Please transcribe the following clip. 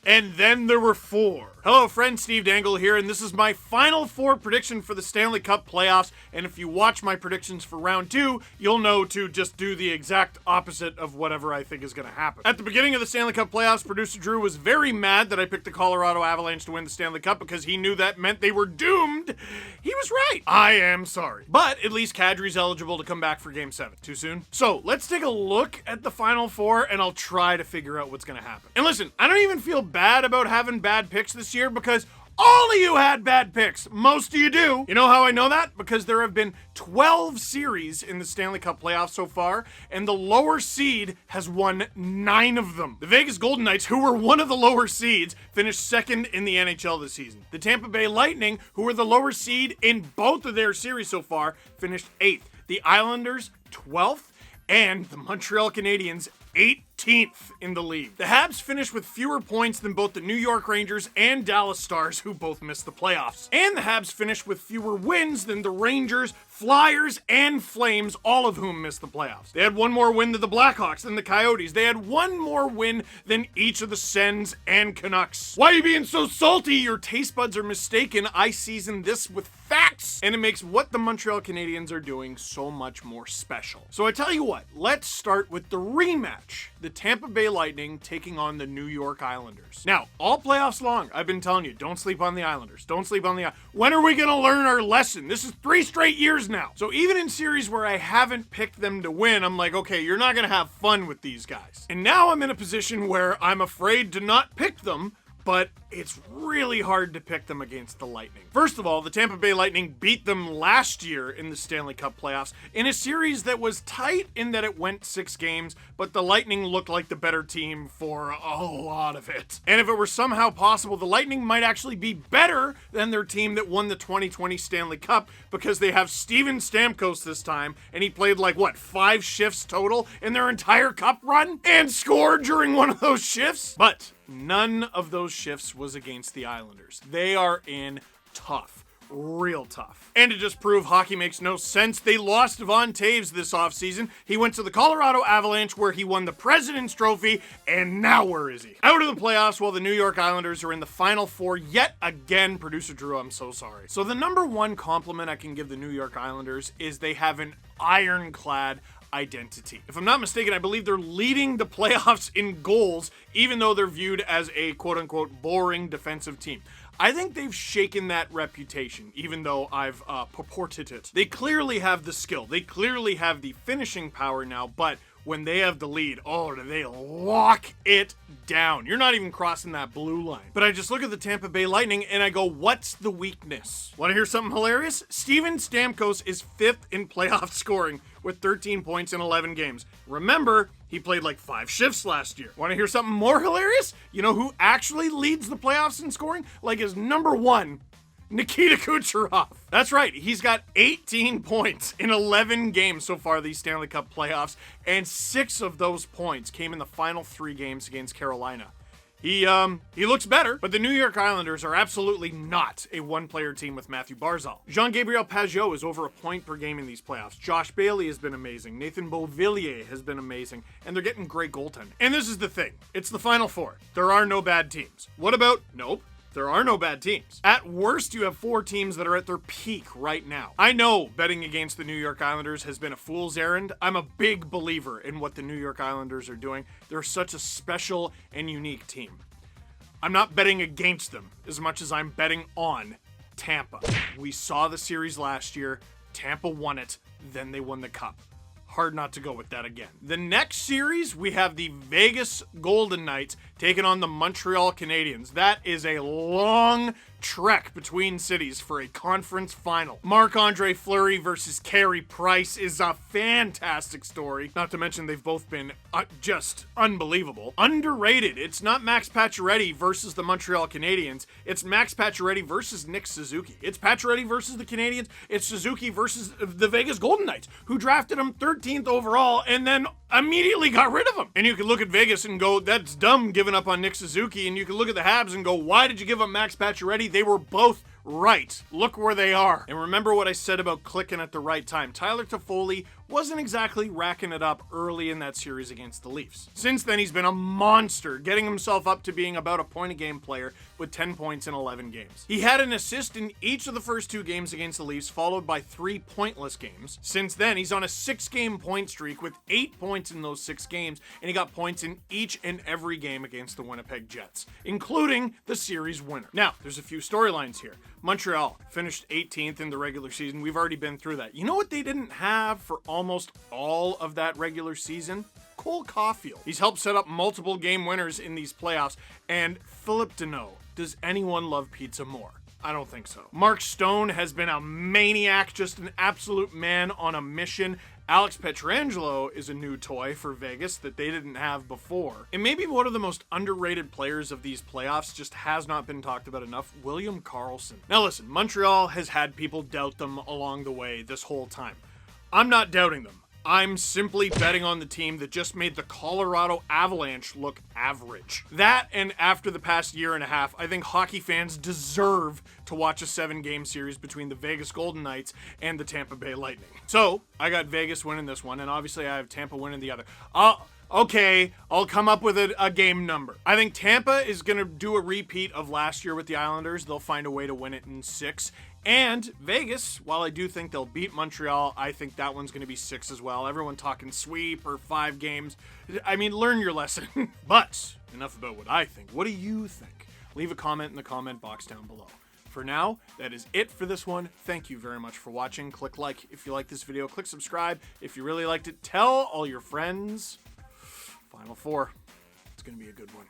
And then there were 4. Hello, friend, Steve Dangle here, and this is my final 4 prediction for the Stanley Cup Playoffs. And if you watch my predictions for round 2, you'll know to just do the exact opposite of whatever I think is going to happen. At the beginning of the Stanley Cup Playoffs, producer Drew was very mad that I picked the Colorado Avalanche to win the Stanley Cup because he knew that meant they were doomed. He was right. I am sorry. But at least Kadri's eligible to come back for Game 7. Too soon? So let's take a look at the final 4, and I'll try to figure out what's going to happen. And listen, I don't even feel bad about having bad picks this year because all of you had bad picks. Most of you do. You know how I know that? Because there have been 12 series in the Stanley Cup playoffs so far, and the lower seed has won 9 of them. The Vegas Golden Knights, who were one of the lower seeds, finished 2nd in the NHL this season. The Tampa Bay Lightning, who were the lower seed in both of their series so far, finished 8th. The Islanders, 12th, and the Montreal Canadiens, 18th in the league. The Habs finished with fewer points than both the New York Rangers and Dallas Stars, who both missed the playoffs. And the Habs finished with fewer wins than the Rangers, Flyers, and Flames, all of whom missed the playoffs. They had one more win than the Blackhawks, than the Coyotes. They had one more win than each of the Sens and Canucks. Why are you being so salty? Your taste buds are mistaken. I seasoned this with facts, and it makes what the Montreal Canadiens are doing so much more special. So I tell you what, let's start with the rematch. The Tampa Bay Lightning taking on the New York Islanders. Now, all playoffs long, I've been telling you, don't sleep on the Islanders. Don't sleep on the Islanders. When are we going to learn our lesson? This is 3 straight years now. So even in series where I haven't picked them to win, I'm like, okay, you're not going to have fun with these guys. And now I'm in a position where I'm afraid to not pick them, but it's really hard to pick them against the Lightning. First of all, the Tampa Bay Lightning beat them last year in the Stanley Cup playoffs in a series that was tight in that it went 6 games, but the Lightning looked like the better team for a lot of it. And if it were somehow possible, the Lightning might actually be better than their team that won the 2020 Stanley Cup because they have Steven Stamkos this time, and he played like, 5 shifts total in their entire cup run and scored during one of those shifts? But none of those shifts was against the Islanders. They are in tough, real tough. And to just prove hockey makes no sense, they lost Devon Toews this offseason. He went to the Colorado Avalanche where he won the President's Trophy, and now where is he? Out of the playoffs while the New York Islanders are in the Final Four yet again. Producer Drew, I'm so sorry. So the number one compliment I can give the New York Islanders is they have an ironclad identity. If I'm not mistaken, I believe they're leading the playoffs in goals, even though they're viewed as a quote-unquote boring defensive team. I think they've shaken that reputation, even though I've purported it. They clearly have the skill. They clearly have the finishing power now, but when they have the lead, do they lock it down. You're not even crossing that blue line. But I just look at the Tampa Bay Lightning and I go, what's the weakness? Want to hear something hilarious? Steven Stamkos is 5th in playoff scoring with 13 points in 11 games. Remember, he played like 5 shifts last year. Want to hear something more hilarious? You know who actually leads the playoffs in scoring? Like his number 1, Nikita Kucherov. That's right, he's got 18 points in 11 games so far these Stanley Cup playoffs, and 6 of those points came in the final 3 games against Carolina. He looks better, but the New York Islanders are absolutely not a one-player team with Matthew Barzal. Jean-Gabriel Pageau is over a point per game in these playoffs. Josh Bailey has been amazing. Nathan Beauvillier has been amazing, and they're getting great goaltending. And this is the thing. It's the Final Four. There are no bad teams. What about? Nope. There are no bad teams. At worst, you have 4 teams that are at their peak right now. I know betting against the New York Islanders has been a fool's errand. I'm a big believer in what the New York Islanders are doing. They're such a special and unique team. I'm not betting against them as much as I'm betting on Tampa. We saw the series last year. Tampa won it. Then they won the cup. Hard not to go with that again. The next series, we have the Vegas Golden Knights taking on the Montreal Canadiens. That is a long trek between cities for a conference final. Marc-Andre Fleury versus Carey Price is a fantastic story. Not to mention they've both been just unbelievable. Underrated. It's not Max Pacioretty versus the Montreal Canadiens. It's Max Pacioretty versus Nick Suzuki. It's Pacioretty versus the Canadiens. It's Suzuki versus the Vegas Golden Knights, who drafted him 13th overall and then immediately got rid of him. And you can look at Vegas and go, that's dumb giving up on Nick Suzuki. And you can look at the Habs and go, why did you give up Max Pacioretty? They were both right. Look where they are. And remember what I said about clicking at the right time. Tyler Toffoli wasn't exactly racking it up early in that series against the Leafs. Since then, he's been a monster, getting himself up to being about a point-a-game player with 10 points in 11 games. He had an assist in each of the first 2 games against the Leafs, followed by 3 pointless games. Since then, he's on a 6-game point streak with 8 points in those 6 games, and he got points in each and every game against the Winnipeg Jets, including the series winner. Now, there's a few storylines here. Montreal finished 18th in the regular season. We've already been through that. You know what they didn't have for almost all of that regular season? Cole Caulfield. He's helped set up multiple game winners in these playoffs, and Philip Deneau. Does anyone love pizza more? I don't think so. Mark Stone has been a maniac, just an absolute man on a mission. Alex Pietrangelo is a new toy for Vegas that they didn't have before. And maybe one of the most underrated players of these playoffs just has not been talked about enough, William Karlsson. Now listen, Montreal has had people doubt them along the way this whole time. I'm not doubting them. I'm simply betting on the team that just made the Colorado Avalanche look average. That, and after the past year and a half, I think hockey fans deserve to watch a 7-game series between the Vegas Golden Knights and the Tampa Bay Lightning. So, I got Vegas winning this one, and obviously I have Tampa winning the other. Okay, I'll come up with a game number. I think Tampa is going to do a repeat of last year with the Islanders. They'll find a way to win it in 6. And Vegas, while I do think they'll beat Montreal, I think that one's going to be 6 as well. Everyone talking sweep or 5 games. I mean, learn your lesson. But enough about what I think. What do you think? Leave a comment in the comment box down below. For now, that is it for this one. Thank you very much for watching. Click like if you like this video. Click subscribe if you really liked it. Tell all your friends. Final 4. It's going to be a good one.